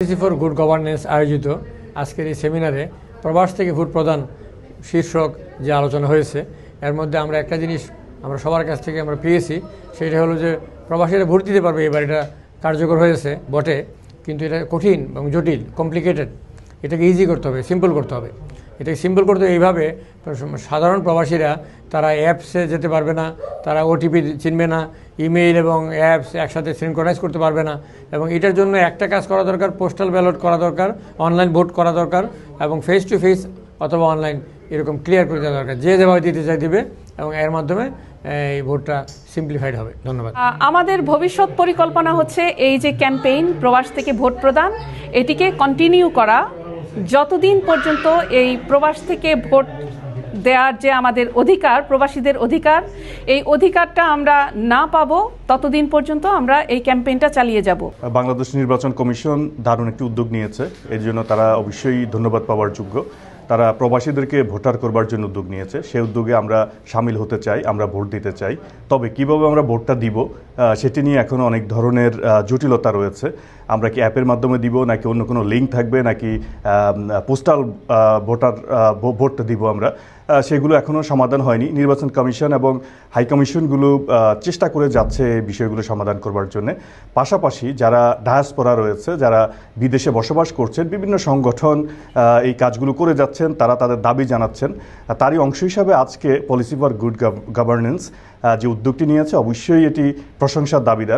Policy for good governance আয়োজিত আজকের এই সেমিনারে প্রবাস থেকে ভোট প্রদান শীর্ষক যে আলোচনা হয়েছে এর মধ্যে আমরা একটা জিনিস আমরা সবার কাছ থেকে আমরা পেয়েছি, সেটা হলো যে প্রবাসীরা ভোট দিতে পারবে। এবার এটা কার্যকর হয়েছে বটে, কিন্তু এটা কঠিন এবং জটিল, কমপ্লিকেটেড। এটাকে ইজি করতে হবে, সিম্পল করতে হবে। এটাকে সিম্পল করতে এইভাবে সাধারণ প্রবাসীরা তারা অ্যাপসে যেতে পারবে না, তারা ওটিপি চিনবে না, ইমেইল এবং অ্যাপস একসাথে সিনক্রোনাইজ করতে পারবে না। এবং এটার জন্য একটা কাজ করা দরকার, পোস্টাল ব্যালট করা দরকার, অনলাইন ভোট করা দরকার এবং ফেস টু ফেস অথবা অনলাইন এরকম ক্লিয়ার করে দেওয়া দরকার। যে যেভাবে দিতে চাই দিবে এবং এর মাধ্যমে এই ভোটটা সিম্পলিফাইড হবে। ধন্যবাদ। আমাদের ভবিষ্যৎ পরিকল্পনা হচ্ছে এই যে ক্যাম্পেইন প্রবাস থেকে ভোট প্রদান, এটিকে কন্টিনিউ করা যতদিন পর্যন্ত এই প্রবাস থেকে ভোট দেওয়ার যে আমাদের অধিকার, প্রবাসীদের অধিকার, এই অধিকারটা আমরা না পাবো ততদিন পর্যন্ত আমরা এই ক্যাম্পেইনটা চালিয়ে যাব। বাংলাদেশ নির্বাচন কমিশন দারুণ একটি উদ্যোগ নিয়েছে, এর জন্য তারা অবশ্যই ধন্যবাদ পাওয়ার যোগ্য। তারা প্রবাসীদেরকে ভোটার করবার জন্য উদ্যোগ নিয়েছে, সেই উদ্যোগে আমরা সামিল হতে চাই, আমরা ভোট দিতে চাই। তবে কিভাবে আমরা ভোটটা দিব সেটি নিয়ে এখনও অনেক ধরনের জটিলতা রয়েছে। আমরা কি অ্যাপের মাধ্যমে দিব, নাকি অন্য কোনো লিঙ্ক থাকবে, নাকি পোস্টাল ভোটটা দিব আমরা, সেগুলো এখনও সমাধান হয়নি। নির্বাচন কমিশন এবং হাই কমিশনগুলো চেষ্টা করে যাচ্ছে এই বিষয়গুলো সমাধান করবার জন্য। পাশাপাশি যারা ডায়াসপোরা রয়েছে, যারা বিদেশে বসবাস করছেন, বিভিন্ন সংগঠন এই কাজগুলো করে যাচ্ছেন, তারা তাদের দাবি জানাচ্ছেন। তারই অংশ হিসাবে আজকে পলিসি ফর গুড গভর্নেন্স যে উদ্যোগটি নিয়েছে, অবশ্যই এটি প্রশংসার দাবিদার।